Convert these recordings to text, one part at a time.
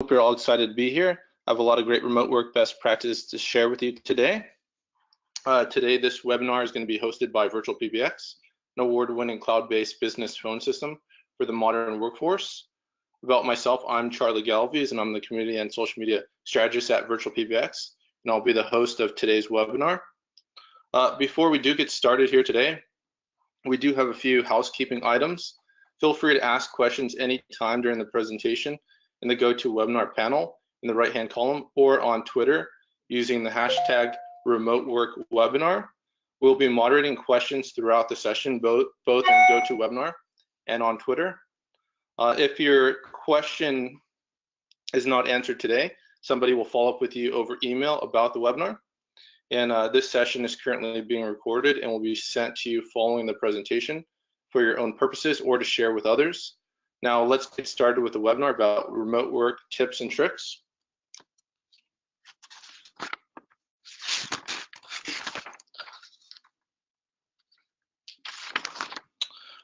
Hope you're all excited to be here. I have a lot of great remote work best practices to share with you today. Today, this webinar is going to be hosted by VirtualPBX, an award-winning cloud-based business phone system for the modern workforce. About myself, I'm Charlie Galvies, and I'm the community and social media strategist at VirtualPBX, and I'll be the host of today's webinar. Before we do get started here today, we do have a few housekeeping items. Feel free to ask questions anytime during the presentation in the GoToWebinar panel in the right-hand column or on Twitter using the hashtag #RemoteWorkWebinar. We'll be moderating questions throughout the session, both in GoToWebinar and on Twitter. If your question is not answered today, somebody will follow up with you over email about the webinar. And this session is currently being recorded and will be sent to you following the presentation for your own purposes or to share with others. Now let's get started with the webinar about remote work tips and tricks.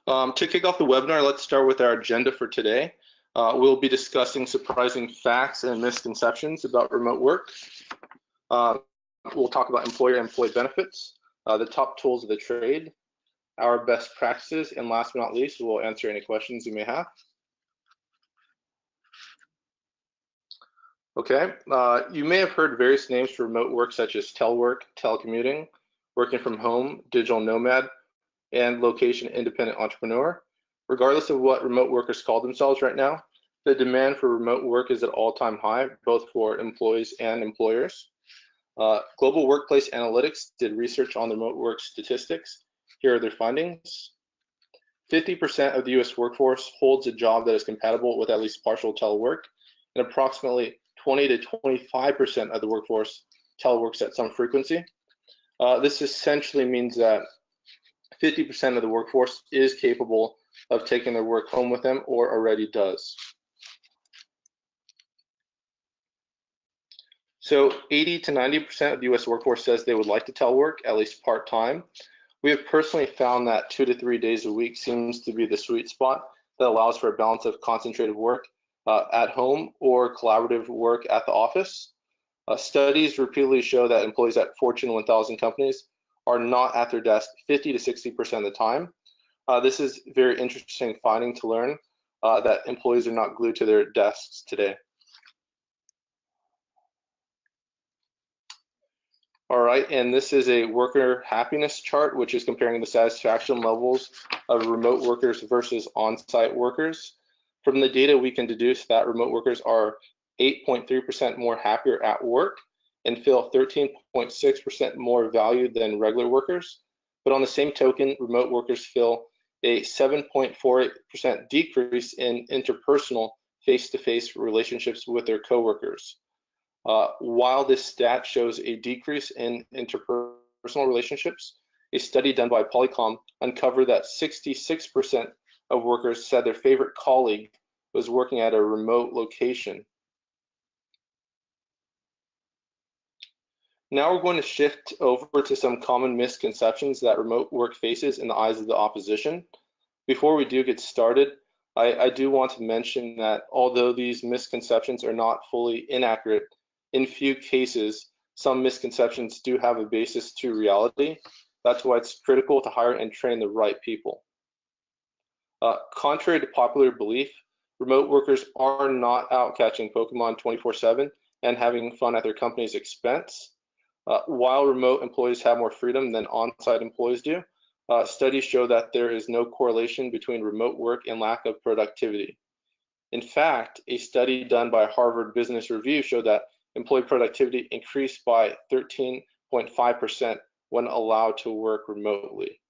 To kick off the webinar, let's start with our agenda for today. We'll be discussing surprising facts and misconceptions about remote work. We'll talk about employer-employee benefits, the top tools of the trade, our best practices, and last but not least, we'll answer any questions you may have. Okay, you may have heard various names for remote work such as telework, telecommuting, working from home, digital nomad, and location-independent entrepreneur. Regardless of what remote workers call themselves right now, the demand for remote work is at all-time high, both for employees and employers. Global Workplace Analytics did research on the remote work statistics. Here are their findings. 50% of the US workforce holds a job that is compatible with at least partial telework, and approximately 20 to 25% of the workforce teleworks at some frequency. This essentially means that 50% of the workforce is capable of taking their work home with them or already does. So 80 to 90% of the US workforce says they would like to telework, at least part-time. We have personally found that 2 to 3 days a week seems to be the sweet spot that allows for a balance of concentrated work at home or collaborative work at the office. Studies repeatedly show that employees at Fortune 1000 companies are not at their desk 50 to 60% of the time. This is very interesting finding to learn that employees are not glued to their desks today. All right, and this is a worker happiness chart, which is comparing the satisfaction levels of remote workers versus on-site workers. From the data, we can deduce that remote workers are 8.3% more happier at work and feel 13.6% more valued than regular workers. But on the same token, remote workers feel a 7.48% decrease in interpersonal face-to-face relationships with their coworkers. While this stat shows a decrease in interpersonal relationships, a study done by Polycom uncovered that 66% of workers said their favorite colleague was working at a remote location. Now we're going to shift over to some common misconceptions that remote work faces in the eyes of the opposition. Before we do get started, I do want to mention that although these misconceptions are not fully inaccurate, in few cases, some misconceptions do have a basis to reality. That's why it's critical to hire and train the right people. Contrary to popular belief, remote workers are not out catching Pokemon 24/7 and having fun at their company's expense. While remote employees have more freedom than on-site employees do, studies show that there is no correlation between remote work and lack of productivity. In fact, a study done by Harvard Business Review showed that employee productivity increased by 13.5% when allowed to work remotely.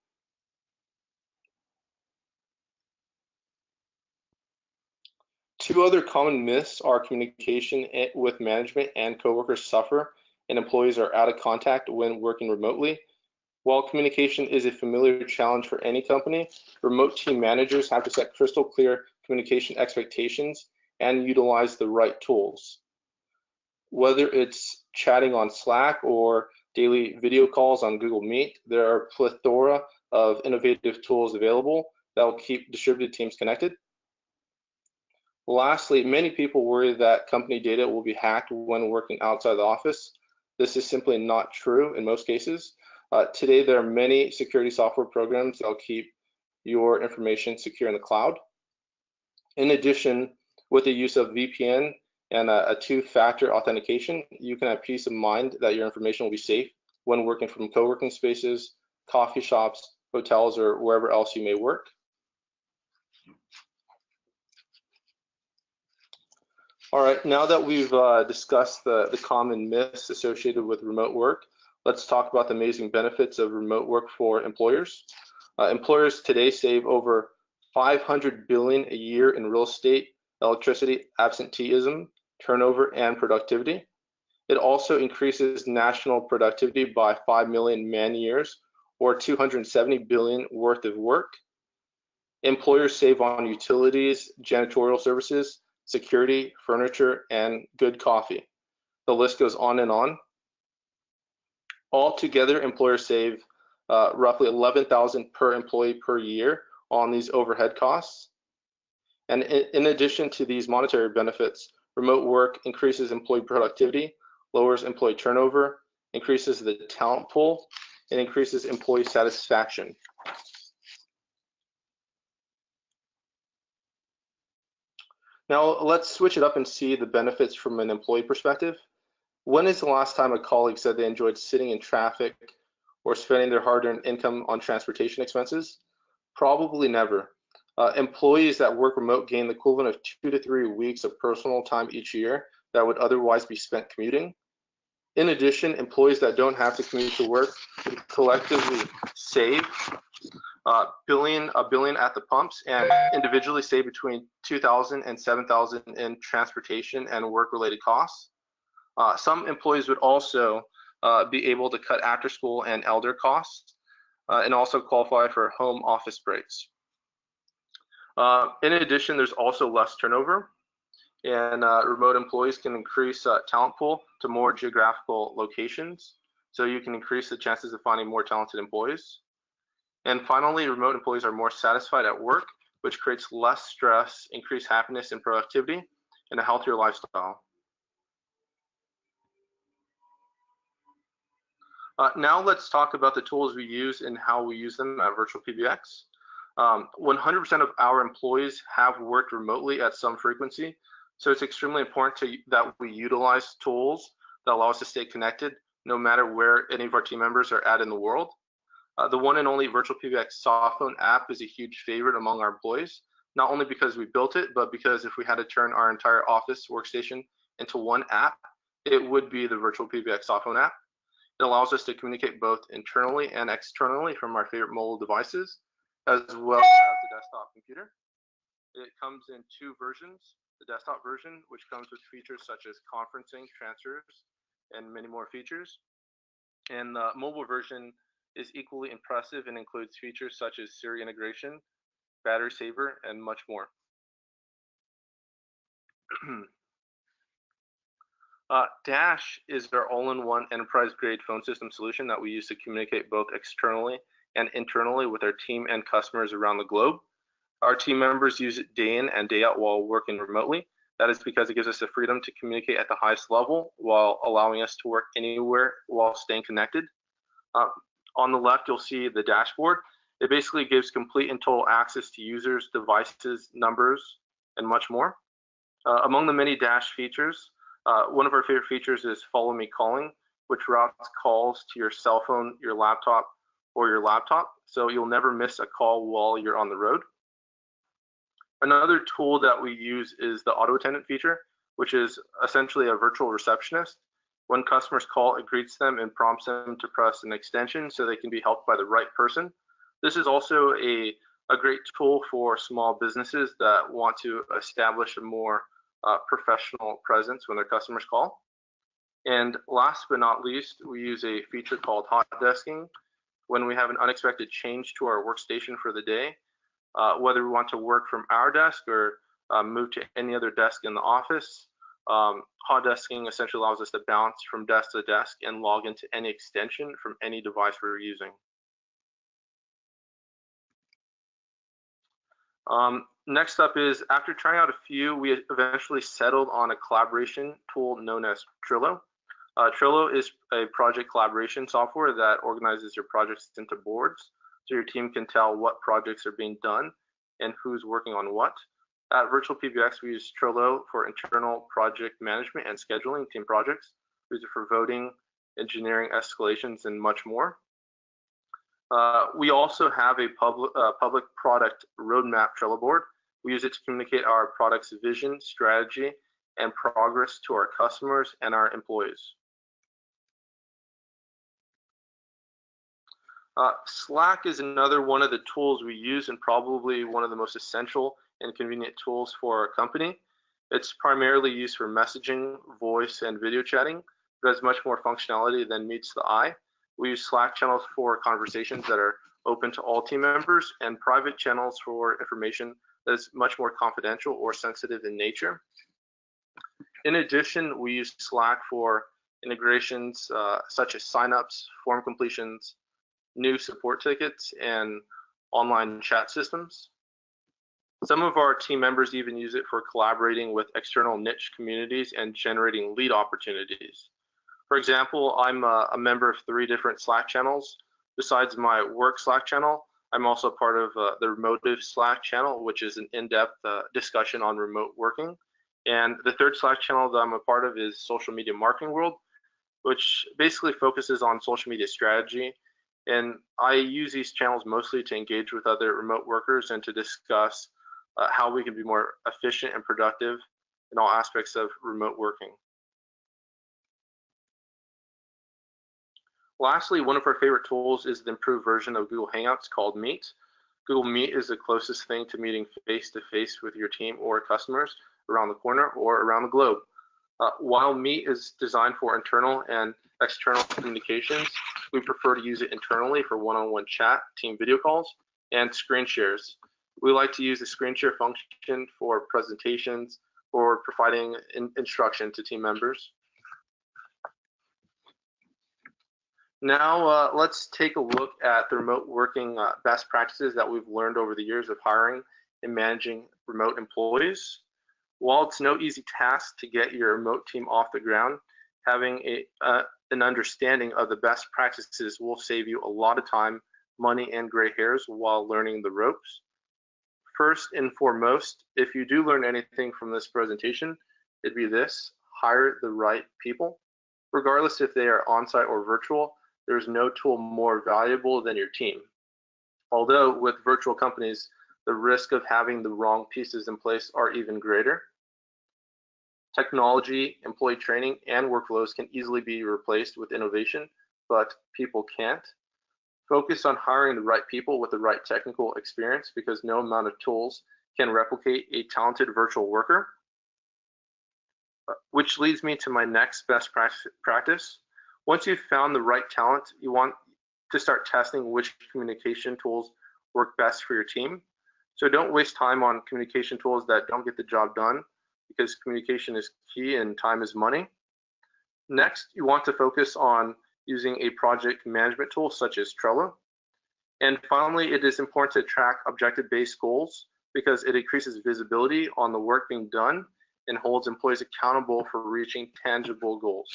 Two other common myths are communication with management and coworkers suffer, and employees are out of contact when working remotely. While communication is a familiar challenge for any company, remote team managers have to set crystal clear communication expectations and utilize the right tools. Whether it's chatting on Slack or daily video calls on Google Meet, there are a plethora of innovative tools available that will keep distributed teams connected. Lastly, many people worry that company data will be hacked when working outside the office. This is simply not true in most cases. Today, there are many security software programs that will keep your information secure in the cloud. In addition, with the use of VPN and a two-factor authentication, you can have peace of mind that your information will be safe when working from co-working spaces, coffee shops, hotels, or wherever else you may work. All right, now that we've discussed the common myths associated with remote work, let's talk about the amazing benefits of remote work for employers. Employers today save over $500 billion a year in real estate, electricity, absenteeism, turnover, and productivity. It also increases national productivity by 5 million man-years, or 270 billion worth of work. Employers save on utilities, janitorial services, security, furniture, and good coffee. The list goes on and on. Altogether, employers save roughly $11,000 per employee per year on these overhead costs. And in addition to these monetary benefits, remote work increases employee productivity, lowers employee turnover, increases the talent pool, and increases employee satisfaction. Now let's switch it up and see the benefits from an employee perspective. When is the last time a colleague said they enjoyed sitting in traffic or spending their hard-earned income on transportation expenses? Probably never. Employees that work remote gain the equivalent of 2 to 3 weeks of personal time each year that would otherwise be spent commuting. In addition, employees that don't have to commute to work collectively save a billion at the pumps, and individually save between $2,000 and $7,000 in transportation and work-related costs. Some employees would also be able to cut after-school and elder costs, and also qualify for home office breaks. In addition, there's also less turnover, and remote employees can increase talent pool to more geographical locations, so you can increase the chances of finding more talented employees. And finally, remote employees are more satisfied at work, which creates less stress, increased happiness and productivity, and a healthier lifestyle. Now let's talk about the tools we use and how we use them at VirtualPBX. 100% of our employees have worked remotely at some frequency, so it's extremely important that we utilize tools that allow us to stay connected no matter where any of our team members are at in the world. The one and only VirtualPBX soft phone app is a huge favorite among our employees, not only because we built it, but because if we had to turn our entire office workstation into one app, it would be the VirtualPBX soft phone app. It allows us to communicate both internally and externally from our favorite mobile devices, as well as the desktop computer. It comes in 2 versions, the desktop version, which comes with features such as conferencing, transfers, and many more features. And the mobile version is equally impressive and includes features such as Siri integration, battery saver, and much more. Dash is our all-in-one enterprise-grade phone system solution that we use to communicate both externally and internally with our team and customers around the globe. Our team members use it day in and day out while working remotely. That is because it gives us the freedom to communicate at the highest level while allowing us to work anywhere while staying connected. On the left, you'll see the dashboard. It basically gives complete and total access to users, devices, numbers, and much more. Among the many Dash features, one of our favorite features is Follow Me Calling, which routes calls to your cell phone, your laptop, or your laptop, so you'll never miss a call while you're on the road. Another tool that we use is the auto attendant feature, which is essentially a virtual receptionist. When customers call, it greets them and prompts them to press an extension so they can be helped by the right person. This is also a great tool for small businesses that want to establish a more professional presence when their customers call. And last but not least, we use a feature called hot desking. When we have an unexpected change to our workstation for the day, whether we want to work from our desk or move to any other desk in the office, hot desking essentially allows us to bounce from desk to desk and log into any extension from any device we're using. Next up is, after trying out a few, we eventually settled on a collaboration tool known as Trello. Trello is a project collaboration software that organizes your projects into boards, so your team can tell what projects are being done and who's working on what. At VirtualPBX, we use Trello for internal project management and scheduling team projects. We use it for voting, engineering escalations, and much more. We also have a public product roadmap Trello board. We use it to communicate our product's vision, strategy, and progress to our customers and our employees. Slack is another one of the tools we use, and probably one of the most essential and convenient tools for our company. It's primarily used for messaging, voice, and video chatting, but has much more functionality than meets the eye. We use Slack channels for conversations that are open to all team members, and private channels for information that is much more confidential or sensitive in nature. In addition, we use Slack for integrations such as signups, form completions, new support tickets, and online chat systems. Some of our team members even use it for collaborating with external niche communities and generating lead opportunities. For example, I'm a member of 3 different Slack channels. Besides my work Slack channel, I'm also part of the Remotive Slack channel, which is an in-depth discussion on remote working. And the 3rd Slack channel that I'm a part of is Social Media Marketing World, which basically focuses on social media strategy. And I use these channels mostly to engage with other remote workers and to discuss how we can be more efficient and productive in all aspects of remote working. Lastly, one of our favorite tools is the improved version of Google Hangouts called Meet. Google Meet is the closest thing to meeting face-to-face with your team or customers around the corner or around the globe. While Meet is designed for internal and external communications, we prefer to use it internally for one-on-one chat, team video calls, and screen shares. We like to use the screen share function for presentations or providing instruction to team members. Now let's take a look at the remote working best practices that we've learned over the years of hiring and managing remote employees. While it's no easy task to get your remote team off the ground, having an understanding of the best practices will save you a lot of time, money, and gray hairs while learning the ropes. First and foremost, if you do learn anything from this presentation, it'd be this: hire the right people. Regardless if they are on-site or virtual, there's no tool more valuable than your team. Although with virtual companies, the risk of having the wrong pieces in place are even greater. Technology, employee training, and workflows can easily be replaced with innovation, but people can't. Focus on hiring the right people with the right technical experience, because no amount of tools can replicate a talented virtual worker. Which leads me to my next best practice. Once you've found the right talent, you want to start testing which communication tools work best for your team. So don't waste time on communication tools that don't get the job done, because communication is key and time is money. Next, you want to focus on using a project management tool such as Trello. And finally, it is important to track objective-based goals, because it increases visibility on the work being done and holds employees accountable for reaching tangible goals.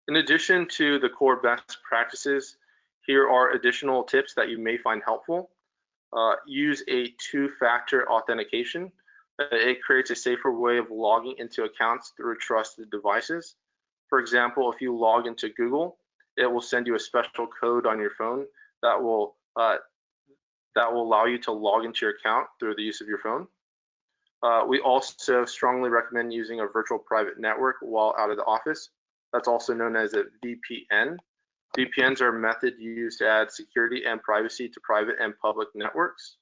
In addition to the core best practices, here are additional tips that you may find helpful. Use a 2-factor authentication. It creates a safer way of logging into accounts through trusted devices. For example, if you log into Google, it will send you a special code on your phone that will allow you to log into your account through the use of your phone. We also strongly recommend using a virtual private network while out of the office. That's also known as a VPN. VPNs are a method used to add security and privacy to private and public networks.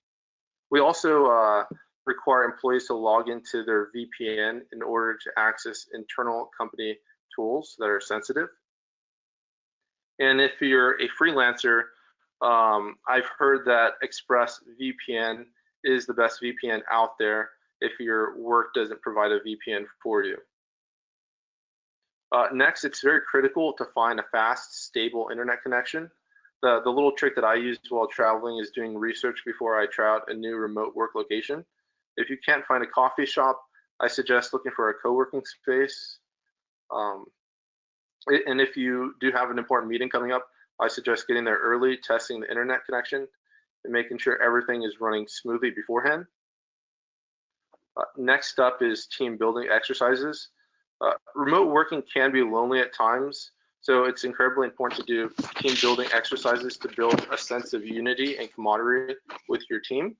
We also require employees to log into their VPN in order to access internal company tools that are sensitive. And if you're a freelancer, I've heard that ExpressVPN is the best VPN out there if your work doesn't provide a VPN for you. Next, it's very critical to find a fast, stable internet connection. the little trick that I use while traveling is doing research before I try out a new remote work location. If you can't find a coffee shop, I suggest looking for a co-working space. And if you do have an important meeting coming up, I suggest getting there early, testing the internet connection, and making sure everything is running smoothly beforehand. Next up is team building exercises. Remote working can be lonely at times, so it's incredibly important to do team building exercises to build a sense of unity and camaraderie with your team.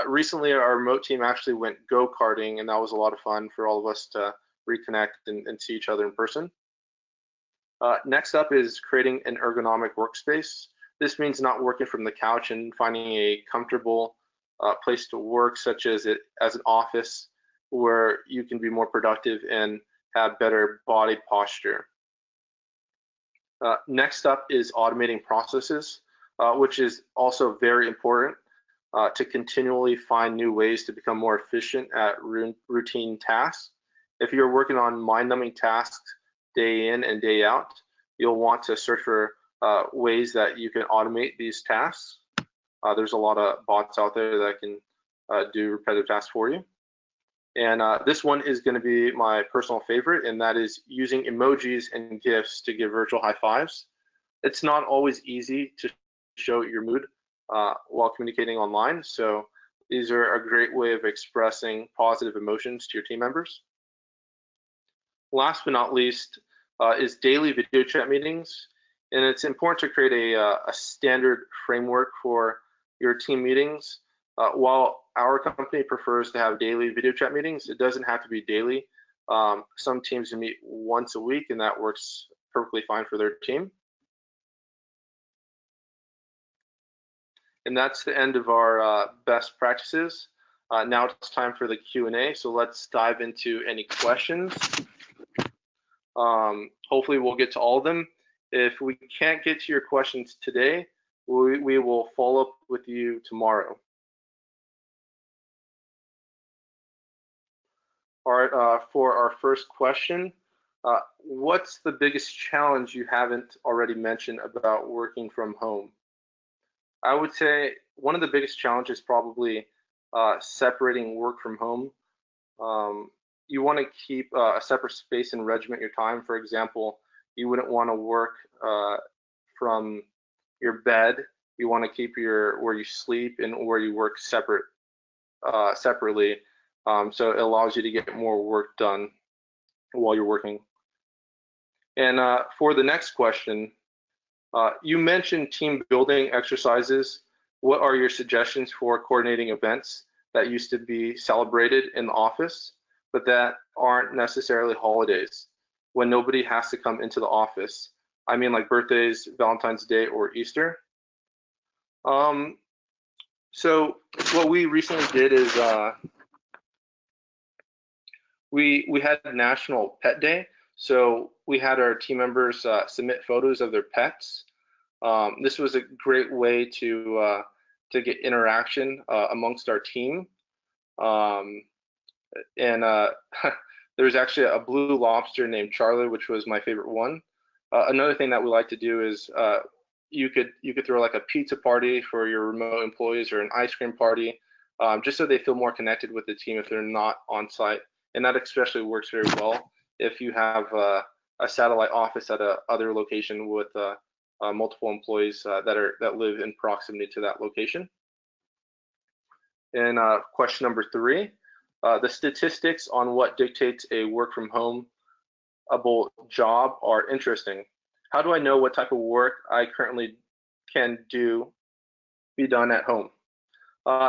Recently, our remote team actually went go-karting, and that was a lot of fun for all of us to reconnect and see each other in person. Next up is creating an ergonomic workspace. This means not working from the couch and finding a comfortable place to work, such as an office where you can be more productive and have better body posture. Next up is automating processes, which is also very important to continually find new ways to become more efficient at routine tasks. If you're working on mind-numbing tasks day in and day out, you'll want to search for ways that you can automate these tasks. There's a lot of bots out there that can do repetitive tasks for you. And this one is going to be my personal favorite, and that is using emojis and GIFs to give virtual high fives. It's not always easy to show your mood while communicating online, so these are a great way of expressing positive emotions to your team members. Last but not least is daily video chat meetings, and it's important to create a standard framework for your team meetings. While our company prefers to have daily video chat meetings, it doesn't have to be daily. Some teams meet once a week, and that works perfectly fine for their team. And that's the end of our best practices. Now it's time for the Q&A, so let's dive into any questions. Hopefully we'll get to all of them. If we can't get to your questions today, we will follow up with you tomorrow. All right, for our first question, what's the biggest challenge you haven't already mentioned about working from home? I would say one of the biggest challenges is probably separating work from home. You want to keep a separate space and regiment your time. For example, you wouldn't want to work from your bed. You want to keep where you sleep and where you work separately. So it allows you to get more work done while you're working. And for the next question, you mentioned team building exercises. What are your suggestions for coordinating events that used to be celebrated in the office, but that aren't necessarily holidays, when nobody has to come into the office? I mean, like birthdays, Valentine's Day, or Easter. So what we recently did is we had National Pet Day. So we had our team members submit photos of their pets. This was a great way to get interaction amongst our team. And there was actually a blue lobster named Charlie, which was my favorite one. Another thing that we like to do is you could throw like a pizza party for your remote employees or an ice cream party, just so they feel more connected with the team if they're not on site. And that especially works very well if you have a satellite office at a other location with multiple employees that live in proximity to that location. And question number 3, the statistics on what dictates a work from home job are interesting. How do I know what type of work I currently can be done at home?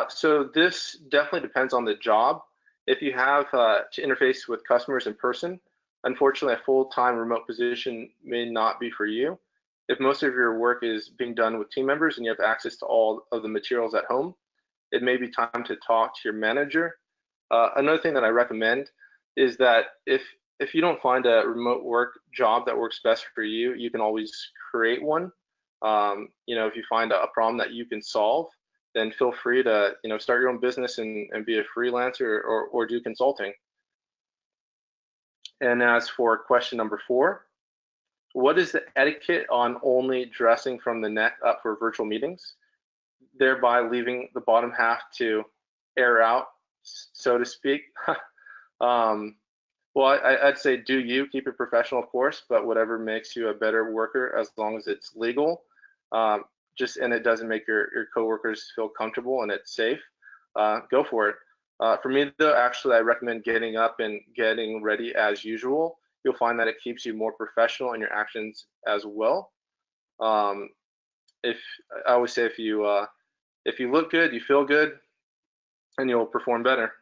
So this definitely depends on the job. If you have to interface with customers in person, unfortunately a full-time remote position may not be for you. If most of your work is being done with team members and you have access to all of the materials at home, it may be time to talk to your manager. Another thing that I recommend is that if you don't find a remote work job that works best for you, you can always create one. If you find a problem that you can solve, then feel free to start your own business and be a freelancer or do consulting. And as for question number 4, What is the etiquette on only dressing from the neck up for virtual meetings, thereby leaving the bottom half to air out, so to speak? Well, I'd say do you, keep it professional, of course, but whatever makes you a better worker, as long as it's legal, and it doesn't make your coworkers feel comfortable and it's safe, go for it. For me, though, actually, I recommend getting up and getting ready as usual. You'll find that it keeps you more professional in your actions as well. If I always say, if you look good, you feel good, and you'll perform better.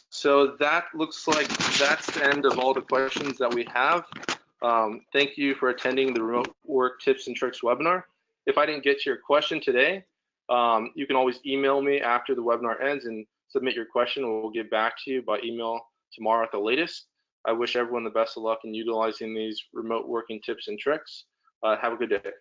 So that looks like that's the end of all the questions that we have. Thank you for attending the Remote Work Tips and Tricks webinar. If I didn't get to your question today, you can always email me after the webinar ends and submit your question, and we'll get back to you by email tomorrow at the latest. I wish everyone the best of luck in utilizing these remote working tips and tricks. Have a good day.